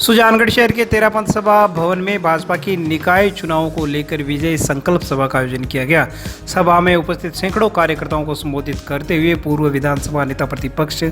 सुजानगढ़ शहर के तेरापंथ सभा भवन में भाजपा की निकाय चुनावों को लेकर विजय संकल्प सभा का आयोजन किया गया। सभा में उपस्थित सैकड़ों कार्यकर्ताओं को संबोधित करते हुए पूर्व विधानसभा नेता प्रतिपक्ष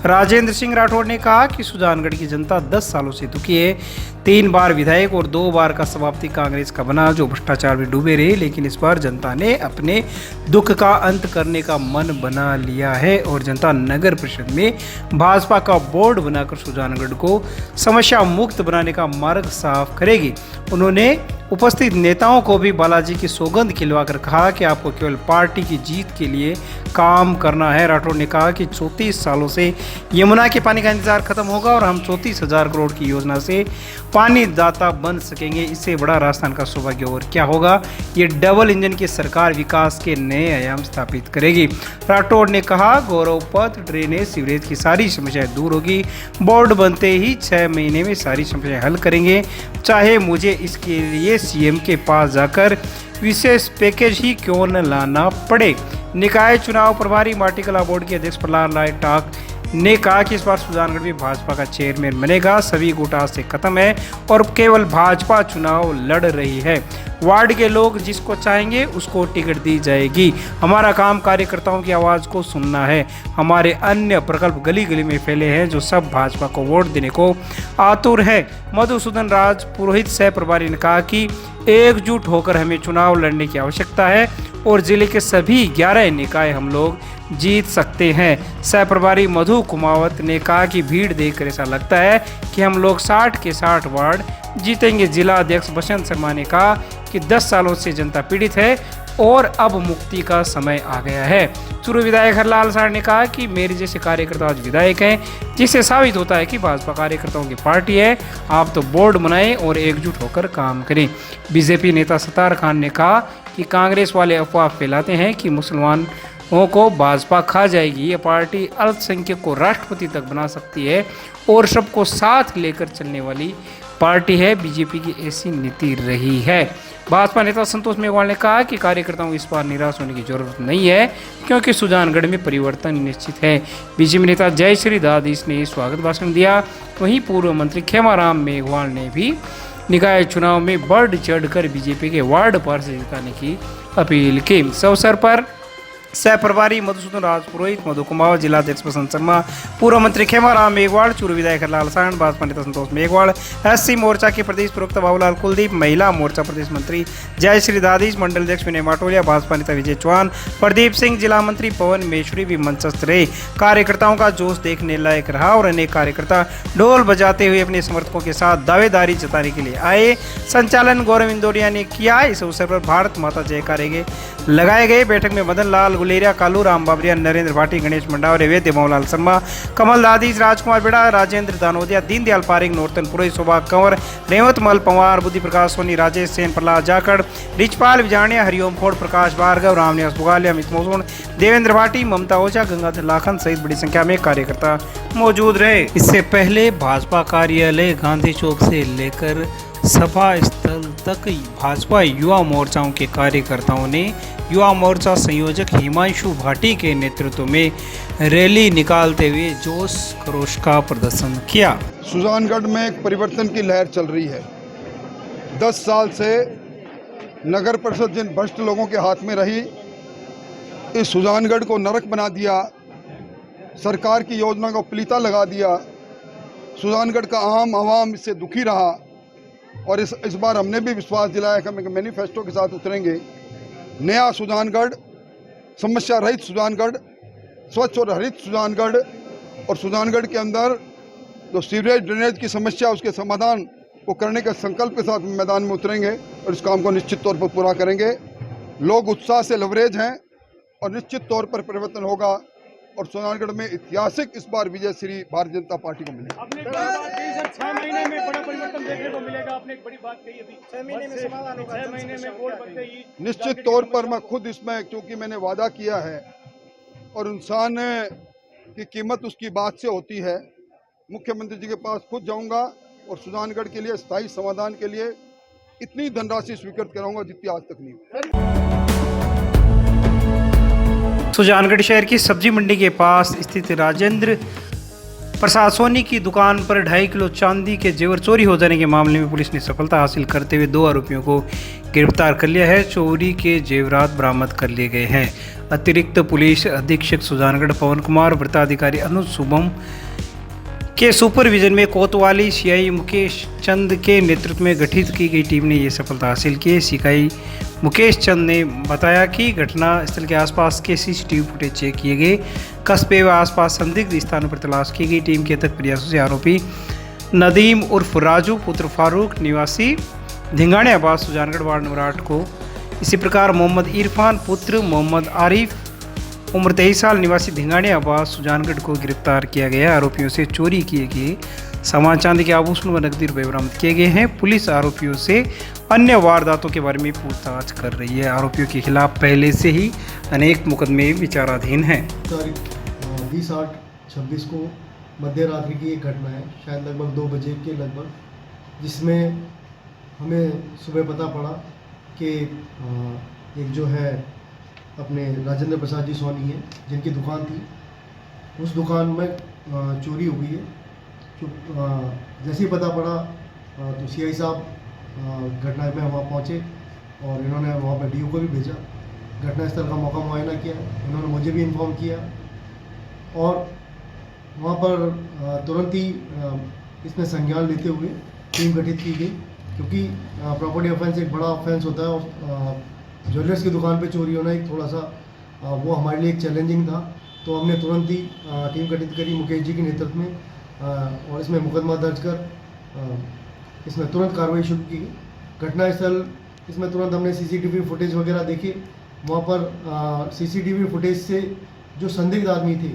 राजेंद्र सिंह राठौड़ ने कहा कि सुजानगढ़ की जनता 10 सालों से दुखी है। 3 बार विधायक और 2 बार का सभापति कांग्रेस का बना, जो भ्रष्टाचार में डूबे रहे, लेकिन इस बार जनता ने अपने दुख का अंत करने का मन बना लिया है और जनता नगर परिषद में भाजपा का बोर्ड बनाकर सुजानगढ़ को समस्या मुक्त बनाने का मार्ग साफ करेगी। उन्होंने उपस्थित नेताओं को भी बालाजी की सौगंध खिलवाकर कहा कि आपको केवल पार्टी की जीत के लिए काम करना है। राठौड़ ने कहा कि 34 सालों से यमुना के पानी का इंतजार खत्म होगा और हम 34,000 करोड़ की योजना से पानी दाता बन सकेंगे। इससे बड़ा राजस्थान का सौभाग्य और क्या होगा। ये डबल इंजन की सरकार विकास के नए आयाम स्थापित करेगी। राठौड़ ने कहा गौरव पथ, ड्रेनेज, सीवरेज की सारी समस्याएं दूर होगी। बोर्ड बनते ही 6 महीने में सारी समस्याएं हल करेंगे, चाहे मुझे इसके लिए सीएम के पास जाकर विशेष पैकेज ही क्यों न लाना पड़े। निकाय चुनाव प्रभारी माटीकला बोर्ड के अध्यक्ष प्रहलाद लाल टाक ने कहा कि इस बार सुजानगढ़ में भाजपा का चेयरमैन बनेगा। सभी गुटा से खत्म है और केवल भाजपा चुनाव लड़ रही है। वार्ड के लोग जिसको चाहेंगे उसको टिकट दी जाएगी। हमारा काम कार्यकर्ताओं की आवाज़ को सुनना है। हमारे अन्य प्रकल्प गली गली में फैले हैं, जो सब भाजपा को वोट देने को आतुर है। मधुसूदन राज पुरोहित सह प्रभारी ने कहा कि एकजुट होकर हमें चुनाव लड़ने की आवश्यकता है और जिले के सभी 11 निकाय हम लोग जीत सकते हैं। सह प्रभारी मधु कुमावत ने कहा कि भीड़ देखकर ऐसा लगता है कि हम लोग 60 के 60 वार्ड जीतेंगे। जिला अध्यक्ष बसंत शर्मा ने कहा कि 10 सालों से जनता पीड़ित है और अब मुक्ति का समय आ गया है। पूर्व विधायक हरलाल साड़ ने कहा कि मेरे जैसे कार्यकर्ता आज विधायक हैं, जिससे साबित होता है कि भाजपा कार्यकर्ताओं की पार्टी है। आप तो बोर्ड बनाएं और एकजुट होकर काम करें। बीजेपी नेता सत्तार खान ने कहा कि कांग्रेस वाले अफवाह फैलाते हैं कि मुसलमानों को भाजपा खा जाएगी। ये पार्टी अल्पसंख्यक को राष्ट्रपति तक बना सकती है और सबको साथ लेकर चलने वाली पार्टी है। बीजेपी की ऐसी नीति रही है। भाजपा नेता संतोष मेघवाल ने कहा कि कार्यकर्ताओं को इस बार निराश होने की जरूरत नहीं है, क्योंकि सुजानगढ़ में परिवर्तन निश्चित है। बीजेपी नेता जयश्री दादीस ने स्वागत भाषण दिया। वहीं पूर्व मंत्री खेमाराम मेघवाल ने भी निकाय चुनाव में बढ़ चढ़कर बीजेपी के वार्ड पार्षद जिताने की अपील की। इस अवसर पर सह प्रभारी मधुसूदन राज पुरोहित, मधु कुमार, जिलाध्यक्ष बसंत शर्मा, पूर्व मंत्री खेमाराम मेघवाल, पूर्व विधायक हरलाल साड़, भाजपा नेता संतोष मेघवाल, एससी मोर्चा के प्रदेश प्रवक्ता बाबूलाल कुलदीप, महिला मोर्चा प्रदेश मंत्री जयश्री दादीज, मंडल अध्यक्ष विनय माटोलिया, भाजपा नेता विजय चौहान, प्रदीप सिंह, जिला मंत्री पवन मेश्वरी भी मंचस्थ रहे। कार्यकर्ताओं का जोश देखने लायक रहा और अनेक कार्यकर्ता ढोल बजाते हुए अपने समर्थकों के साथ दावेदारी जताने के लिए आए। संचालन गौरव इंदौरिया ने किया। इस अवसर पर भारत माता जयकारे लगाए गए। बैठक में मदन लाल गुलेरिया, कालू राम बाबरिया, नरेंद्र भाटी, गणेश मंडावरे, वैद्य मोहनलाल शर्मा, कमल दादीज, राजकुमार बेड़ा, राजेंद्र दानोदिया, दीनदयाल पारेख, नौरतन पुरोहित, शोभा कंवर, रेवत मल पंवार, बुद्धि प्रकाश सोनी, राजेश सेन, प्रहलाद जाखड़, रिचपाल विजाणिया, हरिओम खोड़, प्रकाश भार्गव, रामनिवास बुगालिया, अमित मोसोन, देवेंद्र भाटी, ममता ओझा, गंगाधर लाखन सहित बड़ी संख्या में कार्यकर्ता मौजूद रहे। इससे पहले भाजपा कार्यालय गांधी चौक से लेकर सभा स्थल तक भाजपा युवा मोर्चाओं के कार्यकर्ताओं ने युवा मोर्चा संयोजक हिमांशु भाटी के नेतृत्व में रैली निकालते हुए जोश खरोश का प्रदर्शन किया। सुजानगढ़ में एक परिवर्तन की लहर चल रही है। 10 साल से नगर परिषद जिन भ्रष्ट लोगों के हाथ में रही, इस सुजानगढ़ को नरक बना दिया, सरकार की योजना को पलीता लगा दिया। सुजानगढ़ का आम आवाम इससे दुखी रहा और इस बार हमने भी विश्वास दिलाया कि हम मैनिफेस्टो के साथ उतरेंगे। नया सुजानगढ़, समस्या रहित सुजानगढ़, स्वच्छ और हरित सुजानगढ़, और सुजानगढ़ के अंदर जो सीवरेज ड्रेनेज की समस्या, उसके समाधान को करने के संकल्प के साथ मैदान में उतरेंगे और इस काम को निश्चित तौर पर पूरा करेंगे। लोग उत्साह से लवरेज हैं और निश्चित तौर पर परिवर्तन होगा और सुजानगढ़ में ऐतिहासिक इस बार विजय श्री भारतीय जनता पार्टी को मिलेगी। 6 महीने में बड़ा परिवर्तन देखने को मिलेगा। आपने एक बड़ी बात कही अभी 6 महीने में समाधान होगा। 6 महीने में बोर्ड बनते ही निश्चित तौर पर मैं खुद इसमें, क्योंकि मैंने वादा किया है और इंसान की कीमत उसकी बात से होती है, मुख्यमंत्री जी के पास खुद जाऊंगा और सुजानगढ़ के लिए स्थायी समाधान के लिए इतनी धनराशि स्वीकृत कराऊंगा जितनी आज तक नहीं हुई। सुजानगढ़ शहर की सब्जी मंडी के पास स्थित राजेंद्र प्रसाद सोनी की दुकान पर 2.5 किलो चांदी के जेवर चोरी हो जाने के मामले में पुलिस ने सफलता हासिल करते हुए 2 आरोपियों को गिरफ्तार कर लिया है। चोरी के जेवरात बरामद कर लिए गए हैं। अतिरिक्त पुलिस अधीक्षक सुजानगढ़ पवन कुमार, वृत्ताधिकारी अनुज शुभम के सुपरविजन में कोतवाली सीआई मुकेश चंद के नेतृत्व में गठित की गई टीम ने ये सफलता हासिल की है। सीआई मुकेश चंद ने बताया कि घटना स्थल के आसपास के सीसीटीवी फुटेज चेक किए गए। कस्बे व आसपास संदिग्ध स्थानों पर तलाश की गई। टीम के तक प्रयासों से आरोपी नदीम उर्फ राजू पुत्र फारूक निवासी धिंगाणे आबाद सुजानगढ़ वार्ड नंबर 8 को, इसी प्रकार मोहम्मद इरफान पुत्र मोहम्मद आरिफ उम्र 23 साल निवासी धिंगाणे आबाद सुजानगढ़ को गिरफ्तार किया गया। आरोपियों से चोरी किए गए सामान, चांदी के आभूषण व नकदी रुपये बरामद किए गए हैं। पुलिस आरोपियों से अन्य वारदातों के बारे में पूछताछ कर रही है। आरोपियों के खिलाफ पहले से ही अनेक मुकदमे विचाराधीन हैं। तारीख 20/8/26 को मध्य रात्रि की एक घटना है, शायद लगभग 2 बजे के लगभग, जिसमें हमें सुबह पता पड़ा कि एक जो है अपने राजेंद्र प्रसाद जी सोनी है, जिनकी दुकान थी, उस दुकान में चोरी हो गई है। जैसे ही पता पड़ा तो सीआई साहब घटना में वहाँ पहुँचे और इन्होंने वहाँ पर डीओ को भी भेजा। घटनास्थल का मौका मुआयना किया, इन्होंने मुझे भी इन्फॉर्म किया और वहाँ पर तुरंत ही इसमें संज्ञान लेते हुए टीम गठित की गई, क्योंकि प्रॉपर्टी ऑफेंस एक बड़ा ऑफेंस होता है और ज्वेलर्स की दुकान पे चोरी होना एक थोड़ा सा वो हमारे लिए एक चैलेंजिंग था। तो हमने तुरंत ही टीम गठित करी मुकेश जी के नेतृत्व में और इसमें मुकदमा दर्ज कर इसमें तुरंत कार्रवाई शुरू की गई। घटनास्थल इसमें तुरंत हमने सीसीटीवी फुटेज वगैरह देखे। वहाँ पर सीसीटीवी फुटेज से जो संदिग्ध आदमी थे,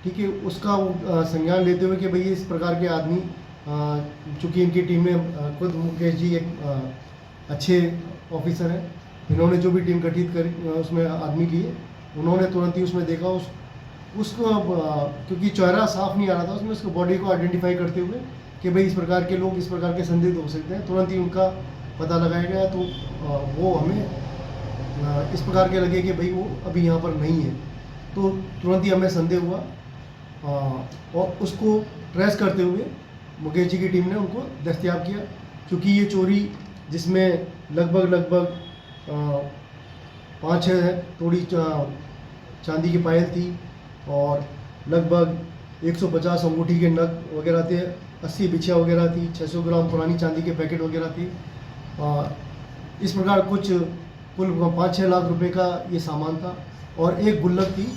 ठीक है, उसका संज्ञान लेते हुए कि भाई इस प्रकार के आदमी, चूँकि इनकी टीम में खुद मुकेश जी एक अच्छे ऑफिसर हैं, इन्होंने जो भी टीम गठित करी उसमें आदमी लिए, उन्होंने तुरंत ही उसमें देखा उसको क्योंकि चेहरा साफ नहीं आ रहा था उसमें, उसको बॉडी को आइडेंटिफाई करते हुए कि भाई इस प्रकार के लोग इस प्रकार के संदिग्ध हो सकते हैं। तुरंत ही उनका पता लगाया गया। तो वो हमें इस प्रकार के लगे कि भाई वो अभी यहाँ पर नहीं है, तो तुरंत ही हमें संदेह हुआ और उसको ट्रेस करते हुए मुकेश जी की टीम ने उनको दस्तयाब किया। क्योंकि ये चोरी जिसमें लगभग 5-6 तोड़ी चांदी की पायल थी और लगभग 150 अंगूठी के नग वगैरह थे, 80 बिछिया वगैरह थी, 600 ग्राम पुरानी चांदी के पैकेट वगैरह थे। इस प्रकार कुछ कुल 5-6 लाख रुपए का ये सामान था और एक गुल्लक थी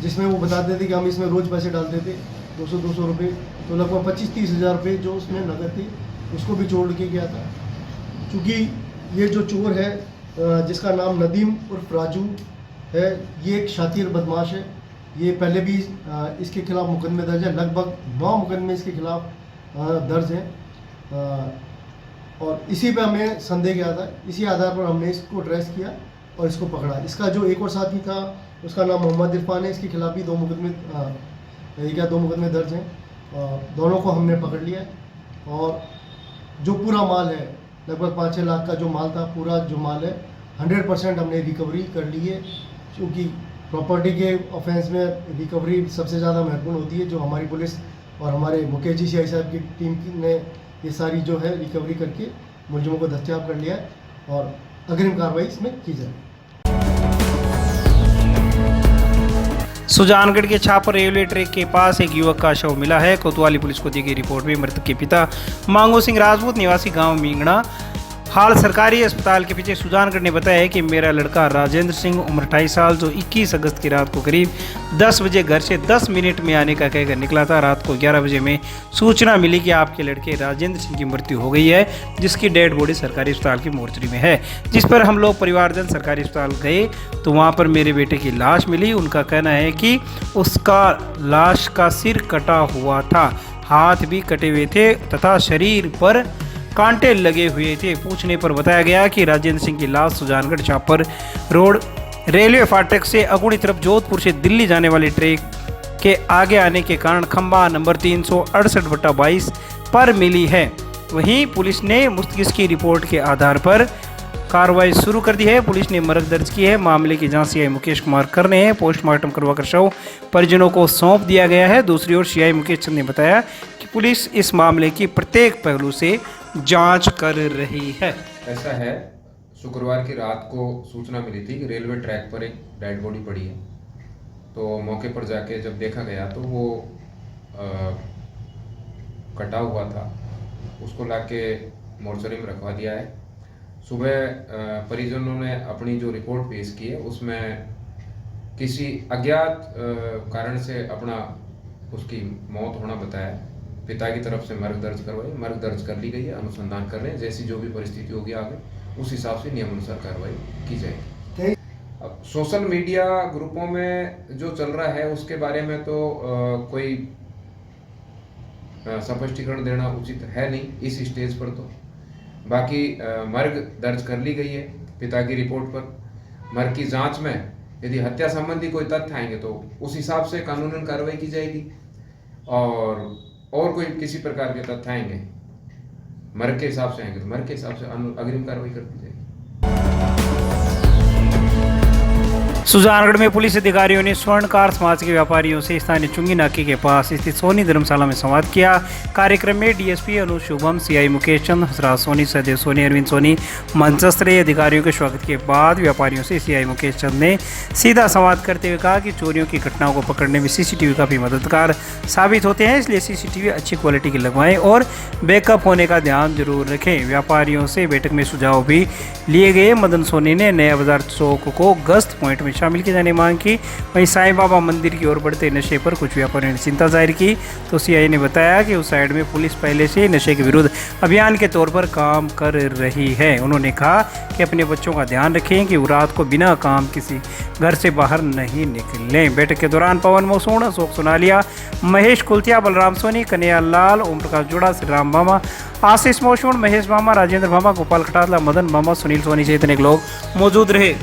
जिसमें वो बताते थे कि हम इसमें रोज़ पैसे डालते थे 200-200 रुपये, तो लगभग 25-30 हज़ार रुपये जो उसमें नकद थी उसको भी चोर के गया था। क्योंकि ये जो चोर है जिसका नाम नदीम उर्फ राजू है, ये एक शातिर बदमाश है। ये पहले भी इसके खिलाफ मुकदमे दर्ज है, लगभग 9 मुकदमे इसके खिलाफ दर्ज हैं और इसी पे हमें संदेह गया था। इसी आधार पर हमने इसको ट्रेस किया और इसको पकड़ा। इसका जो एक और साथी था उसका नाम मोहम्मद इरफान है, इसके खिलाफ भी 2 मुकदमे दर्ज हैं। दोनों को हमने पकड़ लिया और जो पूरा माल है लगभग 5-6 लाख का जो माल था, पूरा जो माल है 100% हमने रिकवरी कर ली है। क्योंकि प्रॉपर्टी के ऑफेंस में रिकवरी सबसे ज़्यादा महत्वपूर्ण होती है, जो हमारी पुलिस और हमारे मुकेश जी सीआई साहब की टीम ने ये सारी जो है रिकवरी करके मुलजिमों को दस्तयाब कर लिया है और अग्रिम कार्रवाई इसमें की जाए। सुजानगढ़ के छापर रेलवे ट्रैक के पास एक युवक का शव मिला है। कोतवाली पुलिस को दी गई रिपोर्ट में मृतक के पिता मांगो सिंह राजपूत निवासी गांव मींगड़ा हाल सरकारी अस्पताल के पीछे सुजानगढ़ ने बताया है कि मेरा लड़का राजेंद्र सिंह उम्र 28 साल, जो 21 अगस्त की रात को करीब 10 बजे घर से 10 मिनट में आने का कहकर निकला था। रात को 11 बजे में सूचना मिली कि आपके लड़के राजेंद्र सिंह की मृत्यु हो गई है, जिसकी डेड बॉडी सरकारी अस्पताल की मोर्चरी में है। जिस पर हम लोग परिवारजन सरकारी अस्पताल गए तो वहाँ पर मेरे बेटे की लाश मिली। उनका कहना है कि उसका लाश का सिर कटा हुआ था, हाथ भी कटे हुए थे तथा शरीर पर कांटे लगे हुए थे। पूछने पर बताया गया कि राजेंद्र सिंह की लाश सुजानगढ़ छापर रोड रेलवे फाटक से अगुड़ी तरफ जोधपुर से दिल्ली जाने वाली ट्रेन के आगे आने के कारण खंबा नंबर 368/22 पर मिली है। वहीं पुलिस ने मुस्तकिस की रिपोर्ट के आधार पर कार्रवाई शुरू कर दी है। पुलिस ने मर्ग दर्ज की है। मामले की जांच सीआई मुकेश कुमार कर रहे हैं। पोस्टमार्टम करवाकर शव परिजनों को सौंप दिया गया है। दूसरी ओर सीआई मुकेश चंद ने बताया कि पुलिस इस मामले की प्रत्येक पहलू से जांच कर रही है। ऐसा है, शुक्रवार की रात को सूचना मिली थी कि रेलवे ट्रैक पर एक डेड बॉडी पड़ी है। तो मौके पर जाके जब देखा गया तो वो कटा हुआ था। उसको लाके मोर्चरी में रखवा दिया है। सुबह परिजनों ने अपनी जो रिपोर्ट पेश की है उसमें किसी अज्ञात कारण से अपना उसकी मौत होना बताया। पिता की तरफ से मर्ग दर्ज कर ली गई है। अनुसंधान कर रहे हैं। जैसी जो भी परिस्थिति होगी आगे उस हिसाब से नियमानुसार कार्रवाई की जाएगी। अब सोशल मीडिया ग्रुपों में जो चल रहा है उसके बारे में तो कोई स्पष्टीकरण देना उचित है नहीं इस स्टेज पर। तो बाकी मर्ग दर्ज कर ली गई है पिता की रिपोर्ट पर। मर्ग की जांच में यदि हत्या संबंधी कोई तथ्य आएंगे तो उस हिसाब से कानूनन कार्रवाई की जाएगी। और कोई किसी प्रकार के तथ्य आएंगे मर्ग के हिसाब से आएंगे तो मर्ग के हिसाब से अग्रिम कार्रवाई कर दी जाएगी। सुजानगढ़ में पुलिस अधिकारियों ने स्वर्णकार समाज के व्यापारियों से स्थानीय चुंगी नाके के पास स्थित सोनी धर्मशाला में संवाद किया। कार्यक्रम में डीएसपी अनु शुभम, सीआई मुकेश चंद, हसराज सोनी, सहदेव सोनी, अरविंद सोनी मंचस्थ रहे। अधिकारियों के स्वागत के बाद व्यापारियों से सीआई मुकेश चंद ने सीधा संवाद करते हुए कहा कि चोरियों की घटनाओं को पकड़ने में सीसीटीवी काफ़ी मददगार साबित होते हैं, इसलिए सीसीटीवी अच्छी क्वालिटी की लगवाएं और बैकअप होने का ध्यान जरूर रखें। व्यापारियों से बैठक में सुझाव भी लिए गए। मदन सोनी ने नया बाजार चौक को गश्त पॉइंट में शामिल किए जाने मांग की। वहीं साईं बाबा मंदिर की ओर बढ़ते नशे पर कुछ व्यापारियों ने चिंता जाहिर की। तो सीआई ने बताया कि उस साइड में पुलिस पहले से नशे के विरुद्ध अभियान के तौर पर काम कर रही है। उन्होंने कहा कि अपने बच्चों का ध्यान रखें कि वो रात को बिना काम किसी घर से बाहर नहीं निकलें। बैठक के दौरान पवन मोसूण, अशोक सोनालिया, महेश कुलतिया, बलराम सोनी, कन्हैया लाल, ओम प्रकाश जोड़ा, श्री राम भामा, आशीष मोसूण, महेश भामा, राजेंद्र भामा, गोपाल खटाला, मदन भामा, सुनील सोनी सहित अनेक लोग मौजूद रहे।